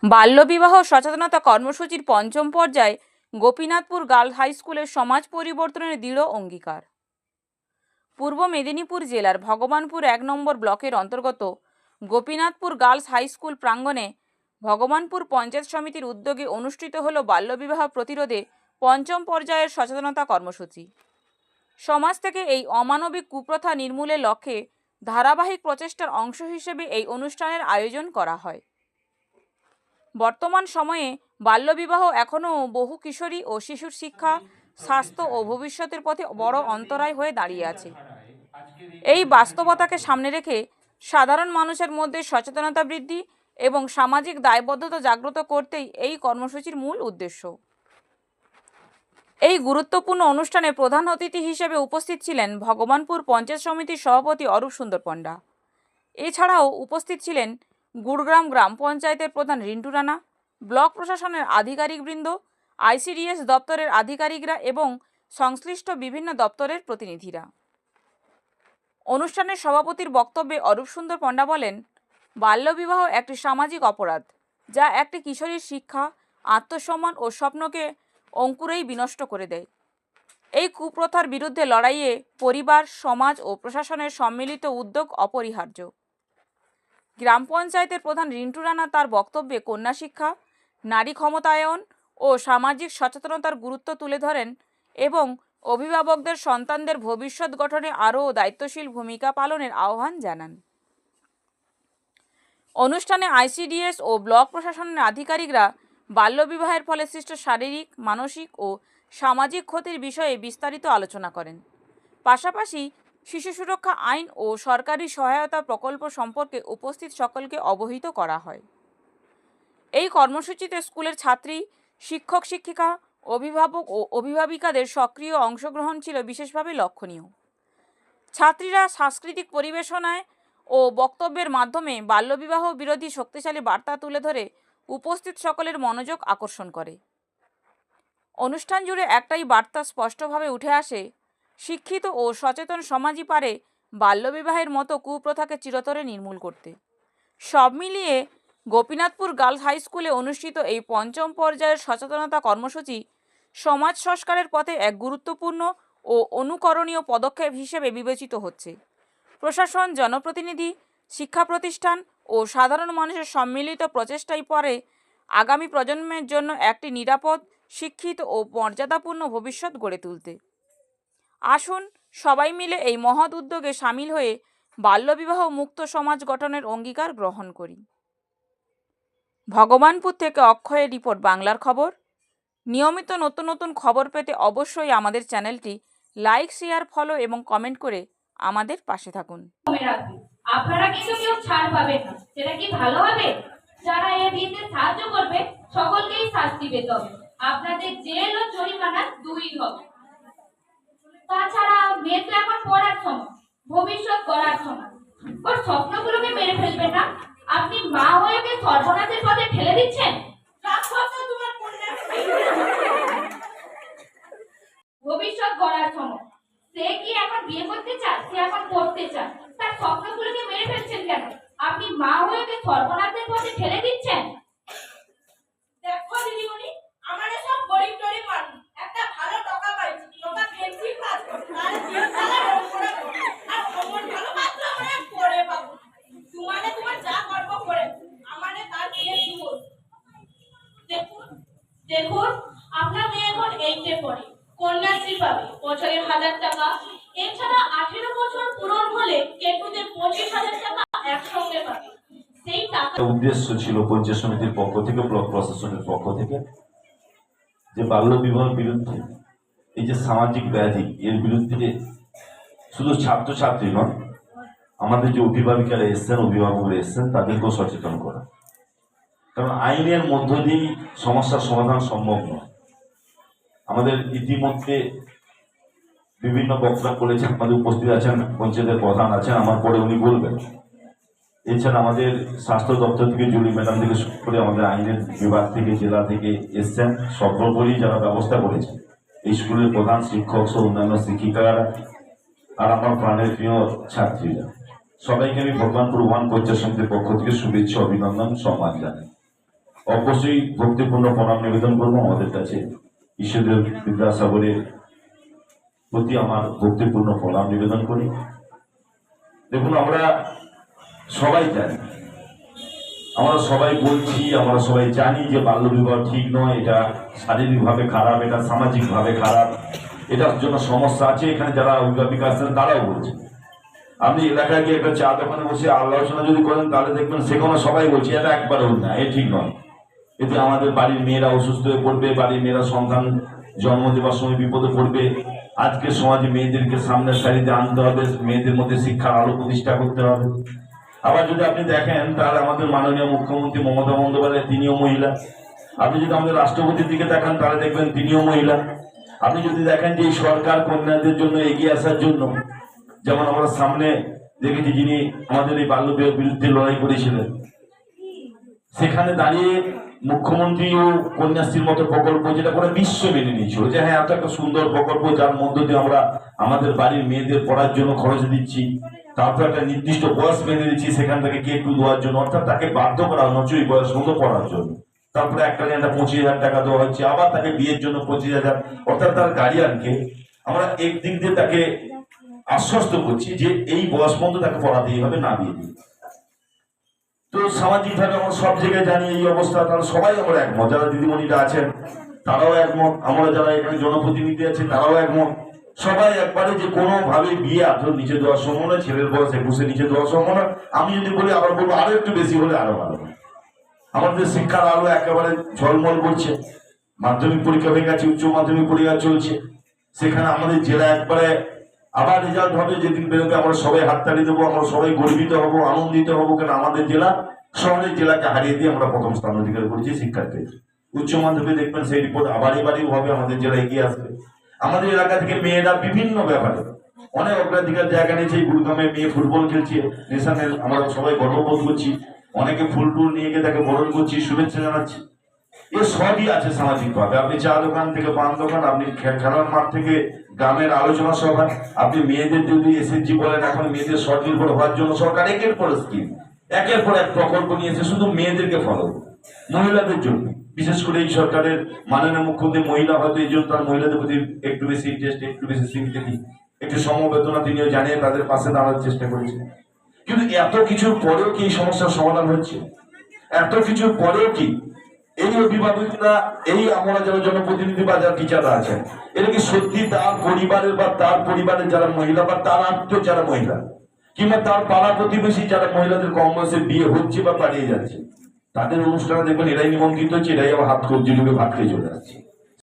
বাল্যবিবাহ সচেতনতা কর্মসূচির পঞ্চম পর্যায়ে গোপীনাথপুর গার্লস হাই স্কুলের সমাজ পরিবর্তনের দৃঢ় অঙ্গীকার। পূর্ব মেদিনীপুর জেলার ভগবানপুর ১ নম্বর ব্লকের অন্তর্গত গোপীনাথপুর গার্লস হাই স্কুল প্রাঙ্গণে ভগবানপুর পঞ্চায়েত সমিতির উদ্যোগে অনুষ্ঠিত হল বাল্যবিবাহ প্রতিরোধে পঞ্চম পর্যায়ের সচেতনতা কর্মসূচি। সমাজ থেকে এই অমানবিক কুপ্রথা নির্মূলের লক্ষ্যে ধারাবাহিক প্রচেষ্টার অংশ হিসেবে এই অনুষ্ঠানের আয়োজন করা হয়। বর্তমান সময়ে বাল্যবিবাহ এখনও বহু কিশোরী ও শিশুর শিক্ষা, স্বাস্থ্য ও ভবিষ্যতের পথে বড় অন্তরায় হয়ে দাঁড়িয়ে আছে। এই বাস্তবতাকে সামনে রেখে সাধারণ মানুষের মধ্যে সচেতনতা বৃদ্ধি এবং সামাজিক দায়বদ্ধতা জাগ্রত করতেই এই কর্মসূচির মূল উদ্দেশ্য। এই গুরুত্বপূর্ণ অনুষ্ঠানে প্রধান অতিথি হিসেবে উপস্থিত ছিলেন ভগবানপুর পঞ্চায়েত সমিতির সভাপতি অরূপ সুন্দর পণ্ডা। এছাড়াও উপস্থিত ছিলেন গুড়গ্রাম গ্রাম পঞ্চায়েতের প্রধান রিন্টু রানা, ব্লক প্রশাসনের আধিকারিকবৃন্দ, আইসিডিএস দপ্তরের আধিকারিকরা এবং সংশ্লিষ্ট বিভিন্ন দপ্তরের প্রতিনিধিরা। অনুষ্ঠানের সভাপতির বক্তব্যে অরূপ সুন্দর পণ্ডা বলেন, বাল্যবিবাহ একটি সামাজিক অপরাধ যা একটি কিশোরীর শিক্ষা, আত্মসম্মান ও স্বপ্নকে অঙ্কুরেই বিনষ্ট করে দেয়। এই কুপ্রথার বিরুদ্ধে লড়াইয়ে পরিবার, সমাজ ও প্রশাসনের সম্মিলিত উদ্যোগ অপরিহার্য। গ্রাম পঞ্চায়েতের প্রধান রিন্টু রানা তার বক্তব্যে কন্যা শিক্ষা, নারী ক্ষমতায়ন ও সামাজিক সচেতনতার গুরুত্ব তুলে ধরেন এবং অভিভাবকদের সন্তানদের ভবিষ্যৎ গঠনে আরও দায়িত্বশীল ভূমিকা পালনের আহ্বান জানান। অনুষ্ঠানে আইসিডিএস ও ব্লক প্রশাসনের আধিকারিকরা বাল্যবিবাহের ফলে সৃষ্ট শারীরিক, মানসিক ও সামাজিক ক্ষতির বিষয়ে বিস্তারিত আলোচনা করেন। পাশাপাশি শিশু সুরক্ষা আইন ও সরকারি সহায়তা প্রকল্প সম্পর্কে উপস্থিত সকলকে অবহিত করা হয়। এই কর্মসূচিতে স্কুলের ছাত্রী, শিক্ষক শিক্ষিকা, অভিভাবক ও অভিভাবিকাদের সক্রিয় অংশগ্রহণ ছিল বিশেষভাবে লক্ষণীয়। ছাত্রীরা সাংস্কৃতিক পরিবেশনায় ও বক্তব্যের মাধ্যমে বাল্যবিবাহ বিরোধী শক্তিশালী বার্তা তুলে ধরে উপস্থিত সকলের মনোযোগ আকর্ষণ করে। অনুষ্ঠান জুড়ে একটাই বার্তা স্পষ্টভাবে উঠে আসে, শিক্ষিত ও সচেতন সমাজই পারে বাল্যবিবাহের মতো কুপ্রথাকে চিরতরে নির্মূল করতে। সব মিলিয়ে গোপীনাথপুর গার্লস হাই স্কুলে অনুষ্ঠিত এই পঞ্চম পর্যায়ের সচেতনতা কর্মসূচি সমাজ সংস্কারের পথে এক গুরুত্বপূর্ণ ও অনুকরণীয় পদক্ষেপ হিসেবে বিবেচিত হচ্ছে। প্রশাসন, জনপ্রতিনিধি, শিক্ষা প্রতিষ্ঠান ও সাধারণ মানুষের সম্মিলিত প্রচেষ্টাই পরে আগামী প্রজন্মের জন্য একটি নিরাপদ, শিক্ষিত ও মর্যাদাপূর্ণ ভবিষ্যৎ গড়ে তুলতে। আসুন সবাই মিলে এই মহৎ উদ্যোগে সামিল হয়ে বাল্যবিবাহ মুক্ত সমাজ গঠনের অঙ্গীকার গ্রহণ করি। ভগবানপুর থেকে অক্ষয়ের রিপোর্ট, বাংলার খবর। নিয়মিত নতুন নতুন খবর পেতে অবশ্যই আমাদের চ্যানেলটি লাইক, শেয়ার, ফলো এবং কমেন্ট করে আমাদের পাশে থাকুন। আপনারা কিন্তু কেউ ছাড় পাবেন না, সেটা কি ভালো হবে? যারা এ দিতে সাহায্য করবে সকলকেই শাস্তি পেতে হবে। আপনাদের জেল ও জরিমানা দুই হবে। তাছাড়া মেয়ে তো এখন পড়ার সময়, ভবিষ্যৎ গড়ার সময়, ওর স্বপ্নগুলোকে মেরে ফেলবেন না। আপনি মা হয়ে ওকে সর্বনাশের পথে ঠেলে দিচ্ছেন। ভবিষ্যৎ গড়ার সময়, সে কি এখন বিয়ে করতে চায়? সে এখন পড়তে চায়, তার স্বপ্নগুলোকে মেরে ফেলছেন কেন? আপনি মা হয়ে ওকে সর্বনাশের পথে ঠেলে দিচ্ছেন। দেখো দিদিমণি, আমাদের সব গরিব টরিব মানুষ, একটা ভালো টাকা পাইছি, টাকা ফেলছি কাজ করে, আর দিনকালে রোগ করে আর অমন ভালো পাত্র আমরা করে পাবো। তোমার যা গর্ব করে আমাদের তার বিয়ে দিব। দেখুন আপনার মেয়ে এখন 8-এ পড়ে, কন্যাশ্রী পাবে বছরে 1000 টাকা। এছাড়া 18 বছর পূরণ হলে কেটুদের 25,000 টাকা একসঙ্গে পাবে। সেই টাকা উদ্দেশ্য ছিল পঞ্চায়েত সমিতির পক্ষ থেকে, ব্লক প্রশাসনের পক্ষ থেকে, যে বাল্য বিবাহের বিরুদ্ধে, এই যে সামাজিক ব্যাধি, এর বিরুদ্ধে শুধু ছাত্রছাত্রী নন, আমাদের যে অভিভাবিকারা এসছেন, অভিভাবকরা এসছেন, তাদেরকেও সচেতন করা। কারণ আইনের মধ্য দিয়েই সমস্যার সমাধান সম্ভব নয়। আমাদের ইতিমধ্যে বিভিন্ন বক্তব্য বলেছেন, আমাদের উপস্থিত আছেন পঞ্চায়েতের প্রধান আছেন, আমার পরে উনি বলবেন। এছাড়া আমাদের স্বাস্থ্য দপ্তর থেকে জুলি ম্যাডাম থেকে শুরু করে আমাদের আইনের বিভাগ থেকে, জেলা থেকে এসছেন, সর্বোপরি যারা ব্যবস্থা করেছেন, এই স্কুলের প্রধান শিক্ষক সহ অন্যান্য শিক্ষিকারা আর আমার প্রাণের প্রিয় ছাত্রীরা, সবাইকে আমি ভগবানপুর 1 পঞ্চায়েত সমিতির পক্ষ থেকে শুভেচ্ছা, অভিনন্দন, সম্মান জানাই। অবশ্যই ভক্তিপূর্ণ প্রণাম নিবেদন করবো আমাদের কাছে। ঈশ্বরদেব বিদ্যাসাগরের প্রতি আমার ভক্তিপূর্ণ প্রণাম নিবেদন করি। দেখুন, আমরা সবাই জানি, আমরা সবাই বলছি, আমরা সবাই জানি যে বাল্যবিবাহ ঠিক নয়, এটা শারীরিকভাবে খারাপ, এটা সামাজিকভাবে খারাপ, এটার জন্য সমস্যা আছে। এখানে যারা অভিভাবিকা আছেন তারাও বলছে। আপনি এলাকায় গিয়ে একটা চা দোকানে বসে আলোচনা যদি করেন তাহলে দেখবেন সেখানে সবাই বলছে এটা একবারও না, এ ঠিক নয়, এতে আমাদের বাড়ির মেয়েরা অসুস্থ হয়ে পড়বে, বাড়ির মেয়েরা সন্তান জন্ম দেওয়ার সময় বিপদে পড়বে। আজকে সমাজে মেয়েদেরকে সামনের সারিতে আনতে হবে, মেয়েদের মধ্যে শিক্ষার আলো প্রতিষ্ঠা করতে হবে। আবার যদি আপনি দেখেন তাহলে আমাদের মাননীয় মুখ্যমন্ত্রী মমতা বন্দ্যোপাধ্যায় তিনিও মহিলা। আপনি যদি আমাদের রাষ্ট্রপতির দিকে দেখেন তাহলে দেখবেন তিনিও মহিলা। আপনি যদি দেখেন যে এই সরকার কন্যাদের জন্য এগিয়ে আসার জন্য, যেমন আমরা সামনে দেখেছি যিনি আমাদের এই বাল্য বিবাহের বিরুদ্ধে লড়াই করেছিলেন, সেখানে দাঁড়িয়ে মুখ্যমন্ত্রী ও কন্যাশ্রীর মতো প্রকল্প, যেটা করে বিশ্ব মেনে নিয়েছিল যে হ্যাঁ এত একটা সুন্দর প্রকল্প যার মধ্য দিয়ে আমরা আমাদের বাড়ির মেয়েদের পড়ার জন্য খরচ দিচ্ছি, তারপর একটা নির্দিষ্ট বয়স বেঁধে দিচ্ছি সেখান থেকে K2 দেওয়ার জন্য, অর্থাৎ তাকে বাধ্য করা হচ্ছে ওই বয়স মতো পড়ার জন্য। তারপরে একটা 25,000 টাকা দেওয়া হচ্ছে, আবার তাকে বিয়ের জন্য 25,000, অর্থাৎ তার গার্ডিয়ানকে আমরা একদিক দিয়ে তাকে আশ্বস্ত করছি যে এই বয়স পর্যন্ত তাকে পড়াতেই হবে, না বিয়ে দিয়ে। তো সামাজিক ভাবে আমরা সব জায়গায় জানি এই অবস্থা, তাহলে সবাই আমরা একমত, যারা দিদিমণিরা আছেন তারাও একমত, আমরা যারা এখানে জনপ্রতিনিধি আছি তারাও একমত, সবাই একবারে যে কোনো ভাবে বিয়ে 18 নিচে দেওয়া সম্ভব নয়, ছেলের বয়স 21 নিচে দেওয়া সম্ভব নয়। আমি যদি বলি আবার বলবো আরো একটু বেশি হলে আরো ভালো। আমাদের শিক্ষার আলো একেবারে ঝলমল করছে, মাধ্যমিক পরীক্ষা হয়ে গেছে, উচ্চ মাধ্যমিক পরীক্ষা চলছে, সেখানে আমাদের জেলা একবারে আবার রেজাল্ট হবে, যেদিন বেরোবে আমরা সবাই হাততালি দেবো, আমরা সবাই গর্বিত হব, আনন্দিত হবো, কেন আমাদের জেলা শহরের জেলাকে হারিয়ে দিয়ে আমরা প্রথম স্থান অধিকার করেছি শিক্ষার ক্ষেত্রে। উচ্চ মাধ্যমিক দেখবেন সেই রিপোর্ট আবার এবারেও হবে, আমাদের জেলা এগিয়ে আসবে। আমাদের এলাকা থেকে মেয়েরা বিভিন্ন ব্যাপারে অনেক অগ্রাধিকার জায়গা নিয়েছে। গুরুগ্রামে মেয়ে ফুটবল খেলছে ন্যাশনাল, আমরা সবাই গর্ববোধ করছি, অনেকে ফুল টুল নিয়ে গিয়ে তাকে বরণ করছি, শুভেচ্ছা জানাচ্ছি। এ সবই আছে সামাজিক ভাবে। আপনি চা দোকান থেকে পান দোকান, আপনি খেলার মাঠ থেকে গ্রামের আলোচনা সভা, আপনি মেয়েদের যদি SHG বলেন, এখন মেয়েদের স্বনির্ভর হওয়ার জন্য সরকার একের পর স্কিম, একের পর এক প্রকল্প নিয়েছে শুধু মেয়েদেরকে ফলো, মহিলাদের জন্য। বিশেষ করে এই সরকারের মাননীয় মুখ্যমন্ত্রী মহিলা, হয়তো এই জন্য তার মহিলাদের প্রতি একটু বেশি ইন্টারেস্ট, একটু বেশি সিম্পেথি, একটু সমবেদনা তিনিও জানিয়ে তাদের পাশে দাঁড়ানোর চেষ্টা করেছেন। কিন্তু এত কিছুর পরেও কি এই সমস্যার সমাধান হচ্ছে? এত কিছুর পরেও কি এই অভিভাবকরা, এই আমরা যারা জনপ্রতিনিধি বা যারা টিচাররা আছেন, এটা কি সত্যি তার পরিবারের বা তার পরিবারের যারা মহিলা বা তার আত্মীয় যারা মহিলা, কিংবা তার পাড়া প্রতিবেশী যারা মহিলাদের কম বয়সে বিয়ে হচ্ছে বা পালিয়ে যাচ্ছে, তাদের অনুষ্ঠানে দেখবেন এরাই নিমন্ত্রিত হচ্ছে, এরাই আবার হাত কবজি ঢুকে ভাত খেয়ে চলে আসছে।